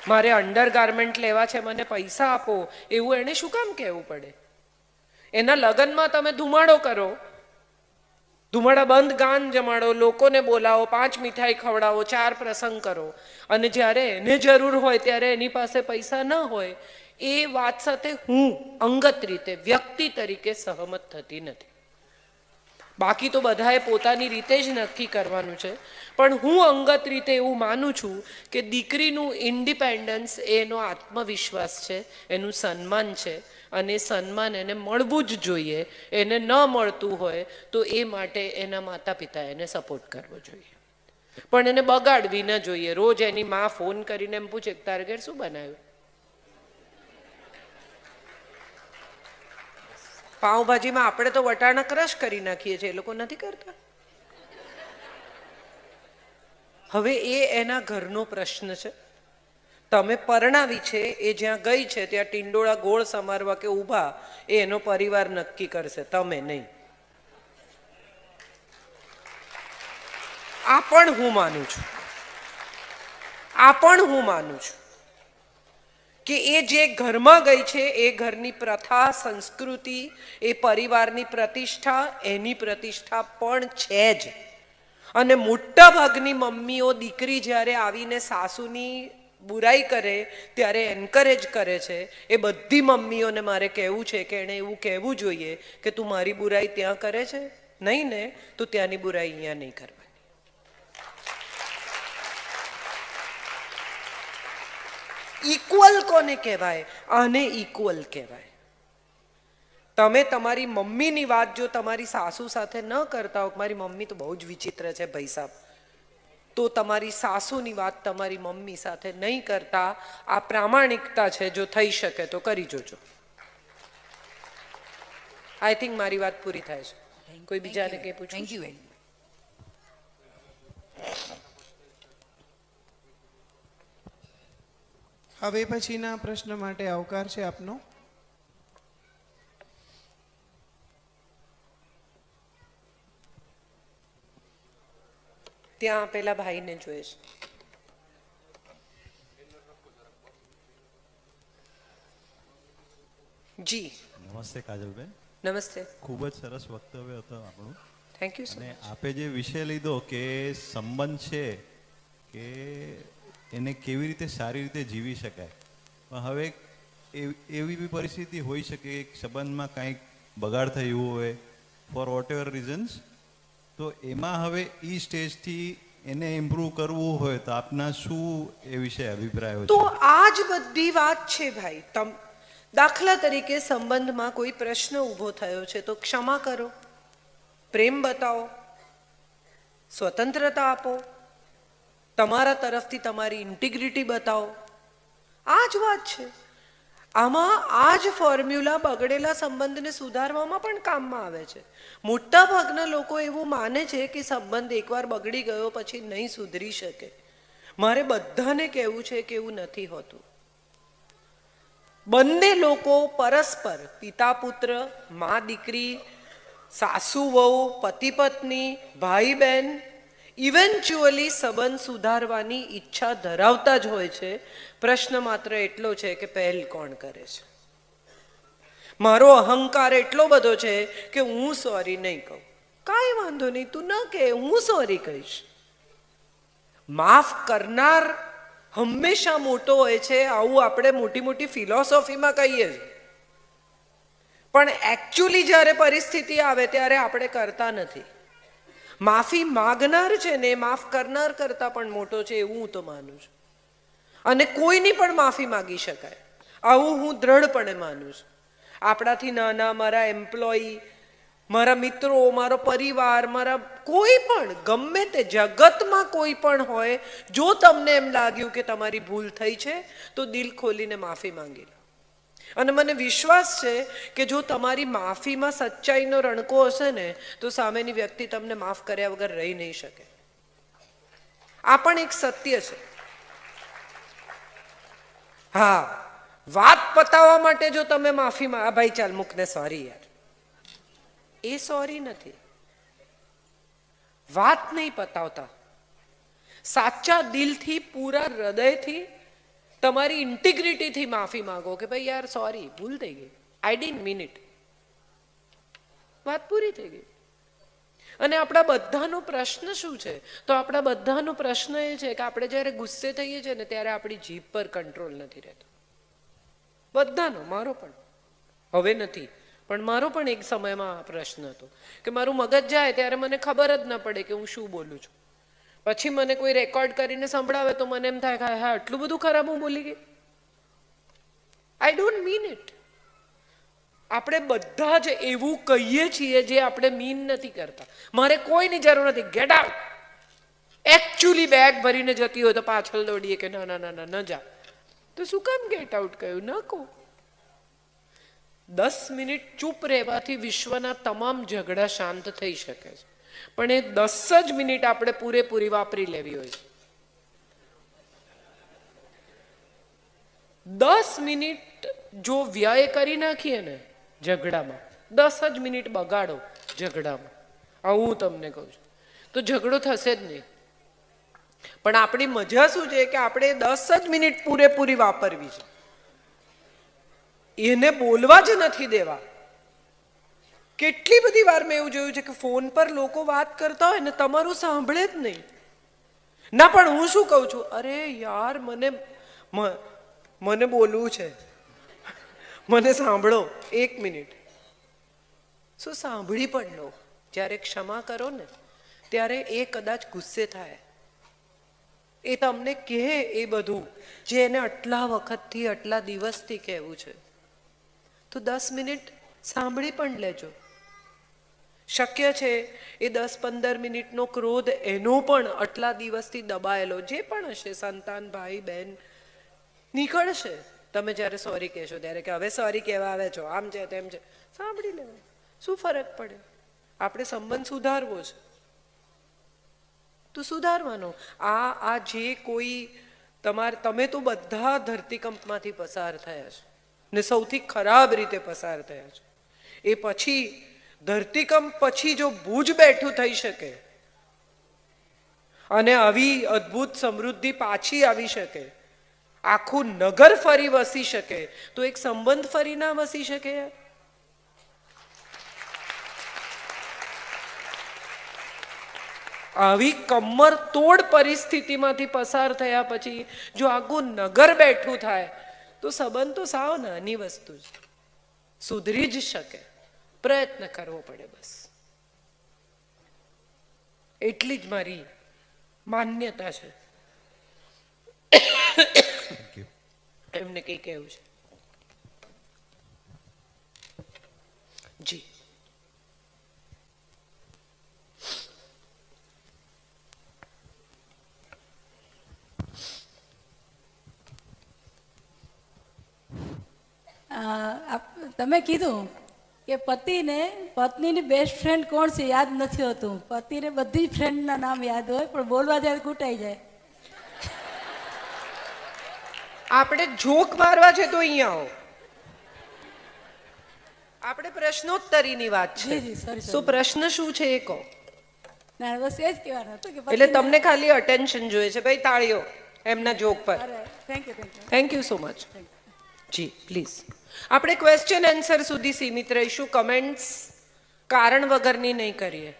મારે અંડરગાર્મેન્ટ લેવા છે, મને પૈસા આપો, એવું એને શું કામ કહેવું પડે? એના લગ્નમાં તમે ધુમાડો કરો, ધુમાડા બંધ ગાન જમાડો, લોકોને બોલાવો, 5 મીઠાઈ ખવડાવો, 4 પ્રસંગ કરો, અને જ્યારે એને જરૂર હોય ત્યારે એની પાસે પૈસા ન હોય, એ વાત સાથે હું અંગત રીતે વ્યક્તિ તરીકે સહમત થતી નથી. બાકી તો બધાએ પોતાની રીતે જ નક્કી કરવાનું છે, પણ હું અંગત રીતે એવું માનું છું કે દીકરીનું ઇન્ડિપેન્ડન્સ એનો આત્મવિશ્વાસ છે, એનું સન્માન છે, અને સન્માન એને મળવું જ જોઈએ. એને ન મળતું હોય તો એ માટે એના માતા પિતા એને સપોર્ટ કરવો જોઈએ, પણ એને બગાડવી ન જોઈએ. રોજ એની મા ફોન કરીને એમ પૂછે તારે ઘેર શું બનાવ્યું? પાઉંભાજીમાં આપણે તો વટાણા ક્રશ કરી નાખીએ છીએ, એ લોકો નથી કરતા. હવે એ એના ઘરનો પ્રશ્ન છે. તમે પરણાવી છે, એ જ્યાં ગઈ છે ત્યાં ટિંડોળા ગોળ સમારવા કે ઊભા એ એનો પરિવાર નક્કી કરશે, તમે નહીં. આ પણ હું માનું છું, કે એ જે ઘરમાં ગઈ છે એ ઘરની પ્રથા, સંસ્કૃતિ, એ પરિવારની પ્રતિષ્ઠા, એની પ્રતિષ્ઠા પણ છે જ. અને મોટા ભાગની મમ્મીઓ દીકરી જ્યારે આવીને સાસુની બુરાઈ કરે ત્યારે એન્કરેજ કરે છે. એ બધી મમ્મીઓને મારે કહેવું છે કે એણે એવું કહેવું જોઈએ કે તું મારી બુરાઈ ત્યાં કરે છે, નહીં ને તો ત્યાંની બુરાઈ અહીંયા નહીં કરવાની. ઇક્વલ કોને કહેવાય? આને ઇક્વલ કહેવાય. તમે તમારી મમ્મીની વાત જો તમારી સાસુ સાથે ન કરતા હો, મારી મમ્મી તો બહુ જ વિચિત્ર છે ભાઈ સાહેબ, તો તમારી સાસુની વાત તમારી મમ્મી સાથે નહીં કરતા. આ પ્રામાણિકતા છે, જો થઈ શકે તો કરી જોજો. આઈ થિંક મારી વાત પૂરી થાય છે. કોઈ બીજાને કંઈ પૂછવું? Thank you very much. હવે પછીના પ્રશ્ન માટે આવકાર છે આપનો. ત્યાં પેલા ભાઈને જોઈએ છે. જી નમસ્તે કાજલબેન. નમસ્તે. ખૂબ જ સરસ વક્તવ્ય હતો આપણું. Thank you. અને આપે જે વિષય લીધો કે સંબંધ છે કે એને કેવી રીતે સારી રીતે જીવી શકાય, પણ હવે એવી બી પરિસ્થિતિ હોઈ શકે કે સંબંધમાં કાંઈક બગાડ થયું હોય ફોર વોટ એવર રીઝન્સ, તો એમાં હવે એ સ્ટેજથી એને ઇમ્પ્રૂવ કરવું હોય તો આપના શું એ વિશે અભિપ્રાયો તો છે? આ જ બધી વાત છે ભાઈ. દાખલા તરીકે સંબંધમાં કોઈ પ્રશ્ન ઊભો થયો છે તો ક્ષમા કરો, પ્રેમ બતાવો, સ્વતંત્રતા આપો, તમારા તરફથી તમારી ઇન્ટિગ્રિટી બતાવો. આ જ વાત છે. આમાં આ જ ફોર્મ્યુલા બગડેલા સંબંધને સુધારવામાં પણ કામમાં આવે છે. મોટા ભાગના લોકો એવું માને છે કે સંબંધ એકવાર બગડી ગયો પછી નહીં સુધરી શકે. મારે બધાને કહેવું છે કે એવું નથી હોતું. બંને લોકો પરસ્પર, પિતા પુત્ર, મા દીકરી, સાસુ વહુ, પતિ પત્ની, ભાઈ બહેન, ઇવેન્ચ્યુઅલી સંબંધ સુધારવાની ઈચ્છા ધરાવતા જ હોય છે. પ્રશ્ન માત્ર એટલો છે કે પહેલ કોણ કરે છે. મારો અહંકાર એટલો બધો છે કે હું સોરી નહીં કહું. કાંઈ વાંધો નહીં, તું ન કહે, હું સોરી કહીશ. માફ કરનાર હંમેશા મોટો હોય છે, આવું આપણે મોટી મોટી ફિલોસોફીમાં કહીએ છીએ, પણ એકચ્યુઅલી જ્યારે પરિસ્થિતિ આવે ત્યારે આપણે કરતા નથી. માફી માગનાર છે ને માફ કરનાર કરતા પણ મોટો છે, એવું હું તો માનું છું. અને કોઈની પણ માફી માગી શકાય, આવું હું દ્રઢપણે માનું છું. આપણાથી નાના, મારા એમ્પ્લોયી, મારા મિત્રો, મારો પરિવાર, મારા કોઈ પણ, ગમે તે જગતમાં કોઈ પણ હોય, જો તમને એમ લાગ્યું કે તમારી ભૂલ થઈ છે તો દિલ ખોલીને માફી માંગી લો. અને મને વિશ્વાસ છે કે જો તમારી માફીમાં સચ્ચાઈનો રણકો હશે ને તો સામેની વ્યક્તિ તમને માફ કર્યા વગર રહી નહીં શકે. આ પણ એક સત્ય છે. હા, વાત પતાવવા માટે જો તમે માફી ભાઈ ચાલ મૂકને, સોરી યાર, એ સોરી નથી. વાત નહીં પતાવતા, સાચા દિલથી, પૂરા હૃદયથી તમારી ઇન્ટિગ્રિટીથી માફી માંગો કે ભાઈ યાર સોરી, ભૂલ થઈ ગઈ, આઈ ડિડન્ટ મીન ઇટ. વાત પૂરી થઈ ગઈ. અને આપણા બધાનો પ્રશ્ન શું છે? તો આપણા બધાનો પ્રશ્ન એ છે કે આપણે જ્યારે ગુસ્સે થઈએ છીએ ને ત્યારે આપણી જીભ પર કંટ્રોલ નથી રહેતો. બધાનો, મારો પણ હવે નથી, પણ મારો પણ એક સમયમાં આ પ્રશ્ન હતો કે મારું મગજ જાય ત્યારે મને ખબર જ ન પડે કે હું શું બોલું છું. પછી મને કોઈ રેકોર્ડ કરીને સંભળાવે તો મને એમ થાય કે હા, આટલું બધું ખરાબ હું બોલી ગઈ. I don't mean it. આપણે બધા જ એવું કહીએ છીએ જે આપણે મીન નથી કરતા. મારે કોઈની જરૂર નથી, ગેટ આઉટ. એકચ્યુઅલી બેગ ભરીને જતી હોય તો પાછળ દોડીએ કે ના ના ના ના ન જા. તો શું કામ ગેટ આઉટ કહ્યું? ન કહું. 10 મિનિટ ચૂપ રહેવાથી વિશ્વના તમામ ઝઘડા શાંત થઈ શકે છે, પણ એ 10 જ મિનિટ આપણે પૂરેપૂરી વાપરી લેવી હોય છે. 10 મિનિટ જો વ્યય કરી નાખીએ ને ઝઘડામાં, 10 જ મિનિટ બગાડો ઝઘડામાં, આવું હું તમને કહું છું, તો ઝઘડો થશે જ નહીં. પણ આપણી મજા શું છે કે આપણે 10 જ મિનિટ પૂરેપૂરી વાપરવી છે, એને બોલવા જ નથી દેવા. કેટલી બધી વાર મેં એવું જોયું છે કે ફોન પર લોકો વાત કરતા હોય ને તમારું સાંભળે જ નહીં. ના પણ હું શું કહું છું, અરે યાર મને બોલવું છે, મને સાંભળો 1 મિનિટ. શું સાંભળી પણ લો. જ્યારે ક્ષમા કરો ને ત્યારે એ કદાચ ગુસ્સે થાય, એ તમને કહે એ બધું જે એને આટલા વખતથી આટલા દિવસથી કહેવું છે, તો 10 મિનિટ સાંભળી પણ લેજો. શક્ય છે એ 10-15 મિનિટનો ક્રોધ એનો પણ આટલા દિવસથી દબાયેલો જે પણ હશે, સંતાન, ભાઈ, બહેન, નીકળશે તમે જ્યારે સોરી કહેશો ત્યારે કે હવે સોરી કહેવા આવે છો, આમ છે તેમ છે. સાંભળી લેવું, શું ફરક પડે? આપણે સંબંધ સુધારવો છે તો સુધારવાનો. આ જે કોઈ તમે તો બધા ધરતીકંપમાંથી પસાર થયા છે ને સૌથી ખરાબ રીતે પસાર થયા છે. એ પછી ધરતીકંપ પછી જો ભુજ બેઠું થઈ શકે અને આવી અદ્ભુત સમૃદ્ધિ પાછી આવી શકે, આખું નગર ફરી વસી શકે, તો એક સંબંધ ફરી ના વસી શકે? આવી કમર તોડ પરિસ્થિતિમાંથી પસાર થયા પછી જો આખું નગર બેઠું થાય તો સંબંધ તો સાવ નાની વસ્તુ છે, સુધરી જ શકે. પ્રયત્ન કરવો પડે બસ, એટલી જ મારી માન્યતા છે. એમને કઈ કહેવું છે? જી. તમે કીધું કે પતિને પત્નીની બેસ્ટ ફ્રેન્ડ કોણ છે યાદ નથી હોતું. પતિને બધી ફ્રેન્ડના નામ યાદ હોય પણ બોલવા જાય કૂટાઈ જાય. આપણે જોક મારવા છે તો અહીંયા આવો. આપણે પ્રશ્નોત્તરીની વાત છે. શું પ્રશ્ન શું છે એ કહો. ના બસ એ જ કહેવાનું હતું કે એટલે તમને ખાલી અટેન્શન જોઈએ છે. ભાઈ તાળીઓ એમના જોક પર. Thank you thank you so much. જી પ્લીઝ. આપણે ક્વેશ્ચન આન્સર સુધી સીમિત રહીશું, કમેન્ટ્સ કારણ વગરની નહીં કરીએ.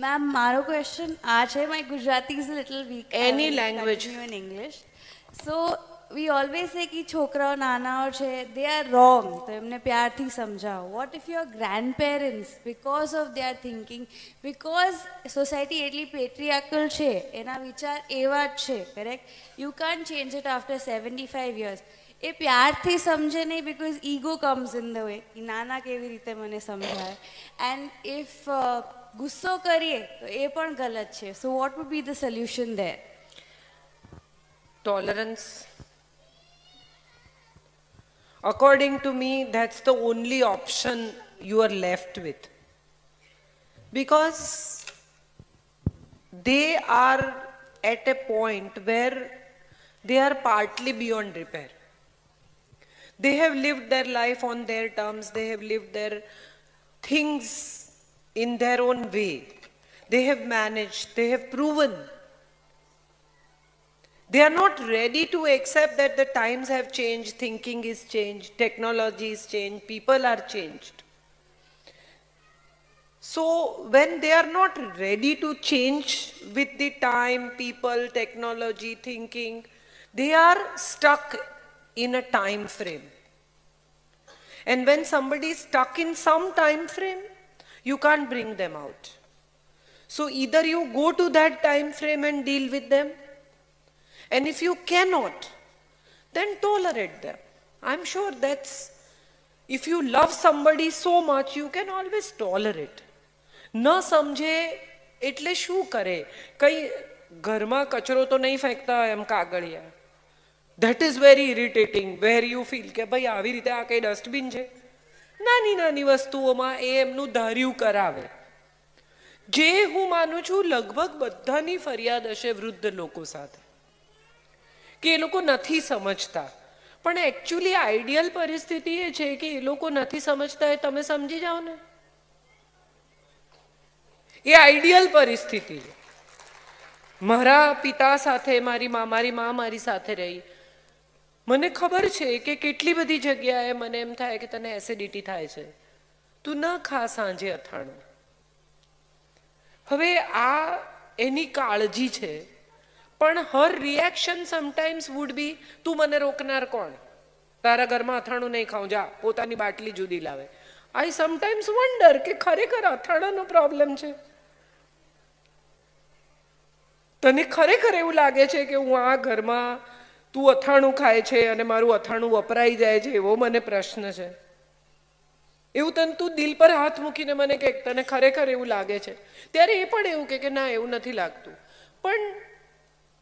મેમ મારો ક્વેશ્ચન આ છે, my Gujarati is little weak. એની language in English. So we always say કે છોકરાઓ નાનાઓ છે, દે આર રોંગ, તો એમને પ્યારથી સમજાવો. What if your grandparents because of they are thinking, because society એટલી પેટ્રિયાર્કલ છે, એના વિચાર એવા જ છે, correct? You can't change it after 75 years. એ પ્યારથી સમજે નહીં, because ego comes in the way. એ નાના કેવી રીતે મને સમજાય? એન્ડ ઇફ ગુસ્સો કરીએ તો એ પણ ગલત છે. So what would be the solution there? tolerance. According to me, that's the only option you are left with, because they are at a point where they are partly beyond repair. They have lived their life on their terms, they have lived their things in their own way, they have managed, they have proven. They are not ready to accept that the times have changed, thinking is changed, technology is changed, people are changed. So when they are not ready to change with the time, people, technology, thinking, they are stuck in a time frame. And when somebody is stuck in some time frame, you can't bring them out. So either you go to that time frame and deal with them, and if you cannot, then tolerate them. I'm sure that's, if you love somebody so much, you can always tolerate. ન સમજે એટલે શું કરે? કઈ ઘરમાં કચરો તો નહીં ફેંકતા એમ કાગળિયા. That is very irritating, where you feel કે ભાઈ આવી રીતે આ કઈ ડસ્ટબિન છે. નાની નાની વસ્તુઓમાં એ એમનું ધાર્યું કરાવે. જે હું માનું છું લગભગ બધાની ફરિયાદ હશે વૃદ્ધ લોકો સાથે, કે એ લોકો નથી સમજતા. પણ એકચ્યુઅલી આઈડિયલ પરિસ્થિતિ એ છે કે એ લોકો નથી સમજતા એ તમે સમજી જાઓ ને, એ આઈડિયલ પરિસ્થિતિ છે. મારા પિતા સાથે મારી મા મારી સાથે રહી, મને ખબર છે કે કેટલી બધી જગ્યાએ મને એમ થાય કે તને એસિડિટી થાય છે, તું ન ખા સાંજે અથાણું. હવે આ એની કાળજી છે, પણ હર રિએક્શન સમટાઈમ્સ વુડ બી, તું મને રોકનાર કોણ? તારા ઘરમાં અથાણું નહીં ખાઉં, જા પોતાની બાટલી જુદી લાવે. આઈ સમટાઈમ્સ વન્ડર કે ખરેખર અથાણાનો પ્રોબ્લેમ છે? તને ખરેખર એવું લાગે છે કે હું આ ઘરમાં તું અથાણું ખાય છે અને મારું અથાણું વપરાઈ જાય છે, એવો મને પ્રશ્ન છે? એવું તને તું દિલ પર હાથ મૂકીને મને કે તને ખરેખર એવું લાગે છે? ત્યારે એ પણ એવું કે ના એવું નથી લાગતું. પણ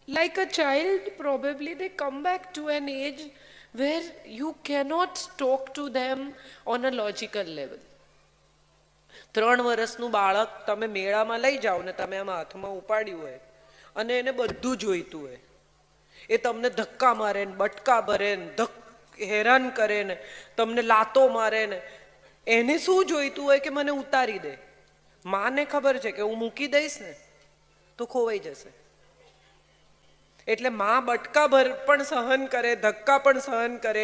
like a child, probably they come back to an age where you cannot talk to them on a logical level. 3 વર્ષનું બાળક તમે મેળામાં લઈ જાઓ ને તમે આમાં હાથમાં ઉપાડ્યું હોય અને એને બધું જોઈતું હોય, એ તમને ધક્કા મારે ને બટકા ભરે ને હેરાન કરે ને તમને લાતો મારે ને, એને શું જોઈતું હોય કે મને ઉતારી દે. માને ખબર છે કે હું મૂકી દઈશ ને તો ખોવાઈ જશે, એટલે માં બટકા ભર પણ સહન કરે, ધક્કા પણ સહન કરે,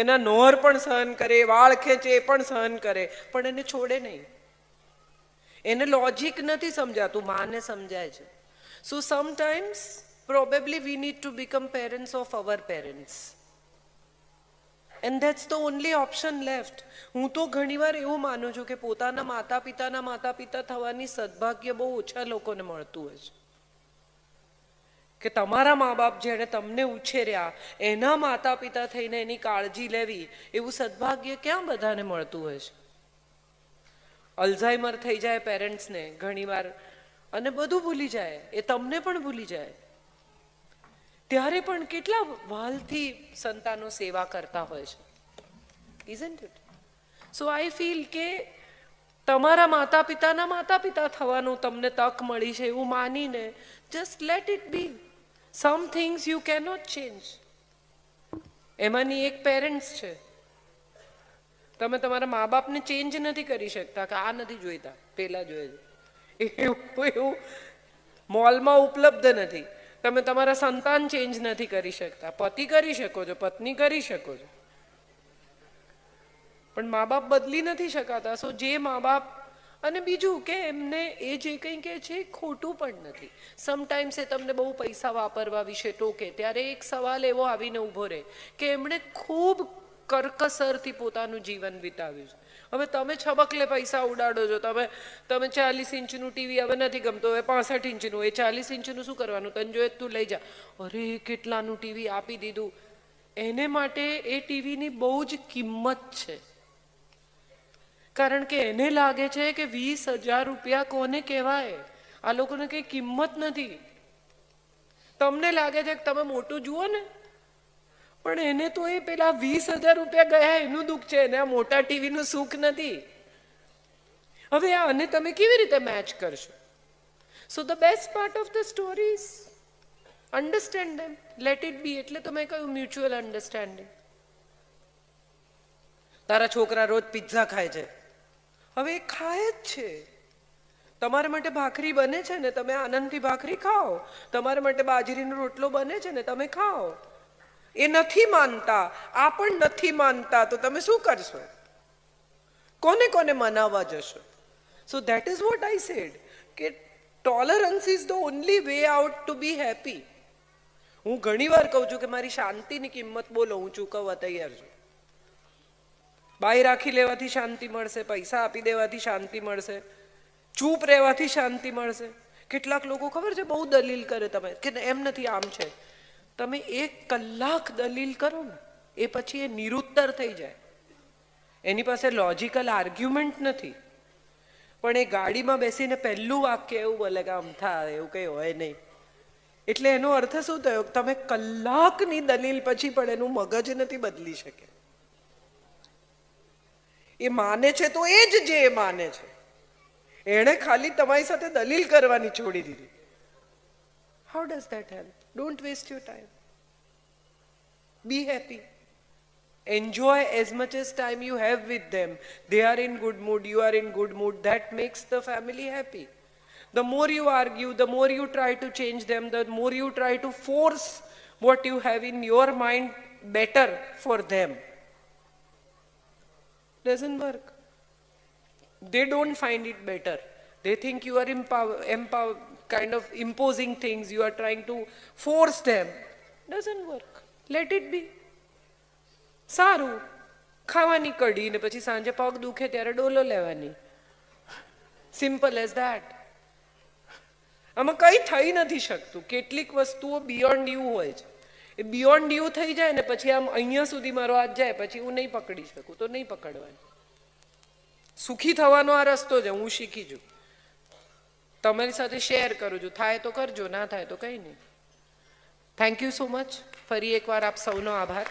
એના નોર પણ સહન કરે, વાળ ખેંચે એ પણ સહન કરે, પણ એને છોડે નહીં. એને લોજિક નથી સમજાતું, માને સમજાય છે. So sometimes probably we need to become parents of our parents, and that's the only option left. હું તો ઘણીવાર એવું માનું છું કે પોતાના માતા પિતા થવાની સદભાગ્ય બહુ ઓછા લોકોને મળતું હોય છે. કે તમારા મા બાપ જેણે તમને ઉછેર્યા એના માતા પિતા થઈને એની કાળજી લેવી, એવું સદભાગ્ય ક્યાં બધાને મળતું હોય છે? અલ્ઝાઇમર થઈ જાય પેરેન્ટ્સને ઘણીવાર અને બધું ભૂલી જાય, એ તમને પણ ભૂલી જાય. ત્યારે પણ કેટલા વાલથી સંતાનો સેવા કરતા હોય છે, isn't it? So I feel કે તમારા માતા પિતા થવાનું તમને તક મળી છે એવું માનીને just let it be. Some things you cannot change. એમાંની એક પેરેન્ટ્સ છે. તમે તમારા મા બાપને ચેન્જ નથી કરી શકતા કે આ નથી જોઈતા, પેલા જોઈએ છે, એવું મોલમાં ઉપલબ્ધ નથી. તમે તમારા સંતાન ચેન્જ નથી કરી શકતા. પતિ કરી શકો છો, પત્ની કરી શકો છો, પણ મા બાપ બદલી નથી શકાતા. સો જે મા બાપ, અને બીજું કે એમને એ જે કંઈ કહે છે એ ખોટું પણ નથી. સમટાઈમ્સ એ તમને બહુ પૈસા વાપરવા વિશે ટોકે, ત્યારે એક સવાલ એવો આવીને ઊભો રહે કે એમણે ખૂબ કરકસરથી પોતાનું જીવન વિતાવ્યું છે. હવે તમે છબકલે પૈસા ઉડાડો છો, તમે 40 ઇંચનું ટીવી હવે નથી ગમતું, હવે 65 ઇંચનું, એ 40 ઇંચનું શું કરવાનું? તને જોઈએ તું લઈ જા. અરે કેટલાનું ટીવી આપી દીધું. એને માટે એ ટીવીની બહુ જ કિંમત છે, કારણ કે એને લાગે છે કે 20,000 રૂપિયા કોને કહેવાય, આ લોકોને કઈ કિંમત નથી. તમને લાગે છે કે તમે મોટું જુઓ ને, પણ એને તો એ પેલા 20,000 રૂપિયા ગયા એનું દુઃખ છે, એને આ મોટા ટીવીનું સુખ નથી. હવે આને તમે કેવી રીતે મેચ કરશો? So the best part of the story is understand them, let it be. એટલે તો મેં કહ્યું મ્યુચ્યુઅલ અન્ડરસ્ટેન્ડિંગ. તારા છોકરા રોજ પિઝા ખાય છે, હવે એ ખાય જ છે, તમારા માટે ભાખરી બને છે ને તમે આનંદથી ભાખરી ખાઓ, તમારા માટે બાજરીનો રોટલો બને છે ને તમે ખાઓ. એ નથી માનતા, આ પણ નથી માનતા, તો તમે શું કરશો? કોને કોને મનાવવા જશો? So that is what I said કે tolerance is the only way out to be happy. હું ઘણી વાર કહું છું કે મારી શાંતિની કિંમત બોલો, હું ચૂકવવા તૈયાર છું. બાઈ રાખી લેવાથી શાંતિ મળશે, પૈસા આપી દેવાથી શાંતિ મળશે, ચૂપ રહેવાથી શાંતિ મળશે. કેટલાક લોકો ખબર છે બહુ દલીલ કરે તમે કે એમ નથી આમ છે. તમે 1 કલાક દલીલ કરો ને એ પછી એ નિરુત્તર થઈ જાય. એની પાસે લોજિકલ આર્ગ્યુમેન્ટ નથી, પણ એ ગાડીમાં બેસીને પહેલું વાક્ય એવું બોલે કે આમ થાય એવું કંઈ હોય નહીં. એટલે એનો અર્થ શું થયો? તમે કલાકની દલીલ પછી પણ એનું મગજ નથી બદલી શકે. એ માને છે તો એ જ જે એ માને છે, એણે ખાલી તમારી સાથે દલીલ કરવાની છોડી દીધી. How does that help? Don't waste your time. Be happy. Enjoy as much as time you have with them. They are in good mood, you are in good mood. That makes the family happy. The more you argue, the more you try to change them, the more you try to force what you have in your mind better for them. Doesn't work. They don't find it better. They think you are kind of imposing things. You are trying to force them. Doesn't work. Let it be. સારું, ખાવાની કઢી ને પછી સાંજે પગ દુખે ત્યારે ડોલો લેવાની. Simple as that. આમાં કંઈ થઈ નથી શકતું. કેટલીક વસ્તુઓ બિયોન્ડ યુ હોય છે. એ બિયોન્ડ યુ થઈ જાય ને પછી આમ અહીંયા સુધી મારો હાથ જાય પછી હું નહીં પકડી શકું તો નહીં પકડવાની. સુખી થવાનો આ રસ્તો છે, હું શીખી છું. તમારી સાથે શેર કરું છું. થાય તો કરજો, ના થાય તો કંઈ નહીં. Thank you so much. ફરી એકવાર આપ સૌનો આભાર.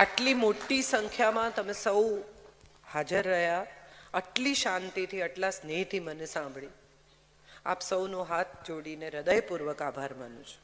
આટલી મોટી સંખ્યામાં તમે સૌ હાજર રહ્યા, આટલી શાંતિથી, આટલા સ્નેહથી મને સાંભળી. આપ સૌનો હાથ જોડીને હૃદયપૂર્વક આભાર માનું છું.